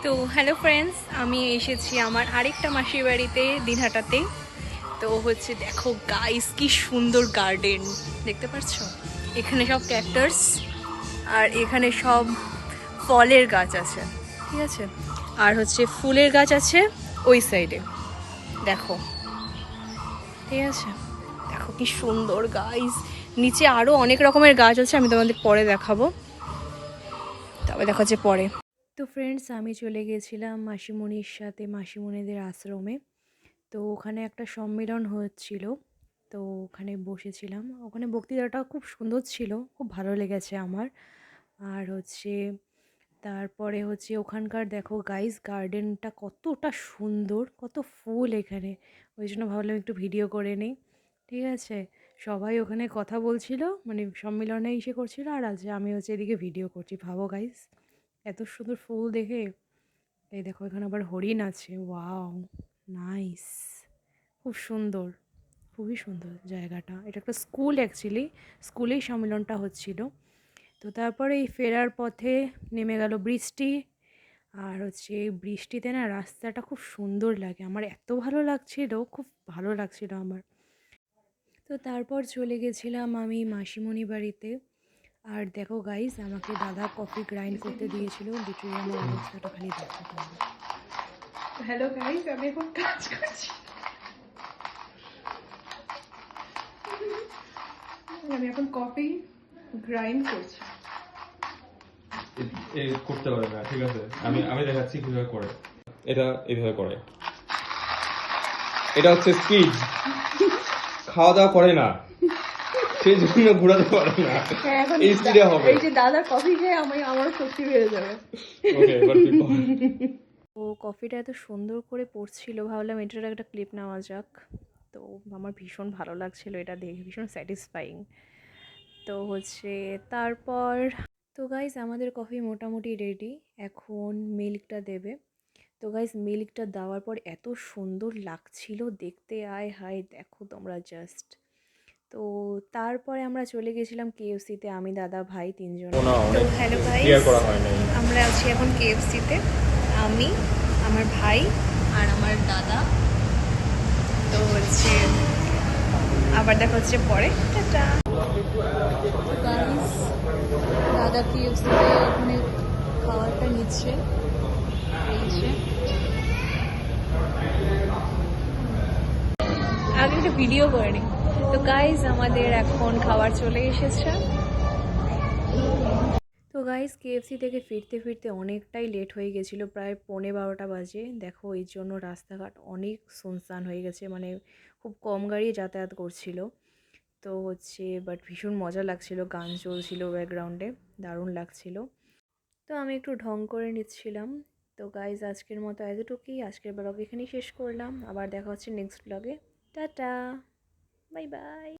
তো hello friends, আমি এসেছি আমার আরেকটা মাসির বাড়িতে দিনহাটাতে। তো হচ্ছে দেখো গাইস, কি সুন্দর গার্ডেন দেখতে পাচ্ছ। এখানে সব ক্যাক্টাস আর এখানে সব ফলের গাছ আছে, ঠিক আছে। আর হচ্ছে ফুলের গাছ আছে ওই সাইডে, দেখো, ঠিক আছে। দেখো কি সুন্দর গাইস, নিচে আরও অনেক রকমের গাছ আছে, আমি তোমাদের পরে দেখাবো, তবে দেখা হচ্ছে পরে। তো ফ্রেন্ডস, আমি চলে গেছিলাম মাসিমণির সাথে মাসিমণিদের আশ্রমে। তো ওখানে একটা সম্মেলন হচ্ছিল, তো ওখানে বসেছিলাম। ওখানে বক্তৃতাটা খুব সুন্দর ছিল, খুব ভালো লেগেছে আমার। আর হচ্ছে তারপরে হচ্ছে ওখানকার দেখো গাইস, গার্ডেনটা কতটা সুন্দর, কত ফুল এখানে। ওই জন্য ভাবলাম একটু ভিডিও করে নিই, ঠিক আছে। সবাই ওখানে কথা বলছিল, মানে সম্মেলনে এসে করছিল, আর আজ আমি হচ্ছে এদিকে ভিডিও করছি। ভাবো গাইস, এত সুন্দর ফুল দেখে। এই দেখো এখানে আবার হরিণ আছে, ওয়াও, নাইস, খুব সুন্দর, খুবই সুন্দর জায়গাটা। এটা একটা স্কুল, অ্যাকচুয়ালি স্কুলেই সম্মেলনটা হচ্ছিল। তো তারপরে এই ফেরার পথে নেমে গেল বৃষ্টি। আর হচ্ছে এই বৃষ্টিতে না রাস্তাটা খুব সুন্দর লাগে, আমার এত ভালো লাগছিল, খুব ভালো লাগছিল আমার। তো তারপর চলে গেছিলাম আমি মাসিমণি বাড়িতে। আর দেখো গাইস, আমাকে দাদা কফি গ্রাইন্ড করতে দিয়েছিল, লিটারালি আমার অবস্থাটা খালি দেখো তোমরা। হ্যালো গাইস, আমি এখন কাজ করছি, আমি এখন কফি গ্রাইন্ড করছি। করতে পারে না, ঠিক আছে, আমি আমি দেখাচ্ছি কিভাবে করে। এটা এইভাবে করে। এটা হচ্ছে স্পিড, খাওয়া দাওয়া করে না, সেই জন্য ঘোরাতে পারে না। এই স্পিডে হবে। এই যে দাদার কফি খেয়ে আমারও শক্তি বেড়ে যাবে। ওকে, এবার তুই কর। ও কফিটা এত সুন্দর করে পড়ছিল, ভাবলাম এটার একটা ক্লিপ নেওয়া যাক। তো আমার ভীষণ ভালো লাগছিল এটা দেখে, ভীষণ স্যাটিসফাইং। তো হচ্ছে তারপর, তো গাইস আমাদের কফি মোটামুটি রেডি, এখন মিল্কটা দেবে। তো গাইস মিল্কটা দেওয়ার পর এত সুন্দর লাগছিল দেখতে, আয় হায় দেখো তোমরা জাস্ট। তো তারপরে আমরা চলে গেছিলাম কেএফসিতে, আমি দাদা ভাই তিনজন। না, তো অনেক হ্যালো ক্লিয়ার গাইস, করা হয় নাই। আমরা আছি এখন কেএফসিতে, আমি, আমার ভাই আর আমার দাদা। তো হচ্ছে আবার দেখা হচ্ছে পরে, টাটা। গাইস, দাদা কেএফসিতে ওখানে খাবারটা নিচ্ছে, এই যে। আগে একটা ভিডিও করে নিই। তো গাইস আমাদের এখন খাবার চলে এসেছে। তো গাইস কেএফসি থেকে ফিরতে ফিরতে অনেকটাই লেট হয়ে গেছিলো, প্রায় 11:15 বাজে। দেখো এই জন্য রাস্তাঘাট অনেক সুনসান হয়ে গেছে, মানে খুব কম গাড়ি যাতায়াত করছিল। তো হচ্ছে বাট ভীষণ মজা লাগছিল, গান চলছিল ব্যাকগ্রাউন্ডে, দারুণ লাগছিল। তো আমি একটু ঢং করে নিচ্ছিলাম। তো গাইজ আজকের মতো এতটুকুই, আজকের ব্লগ এখানেই শেষ করলাম, আবার দেখা হচ্ছে নেক্সট ব্লগে। Tata, bye bye.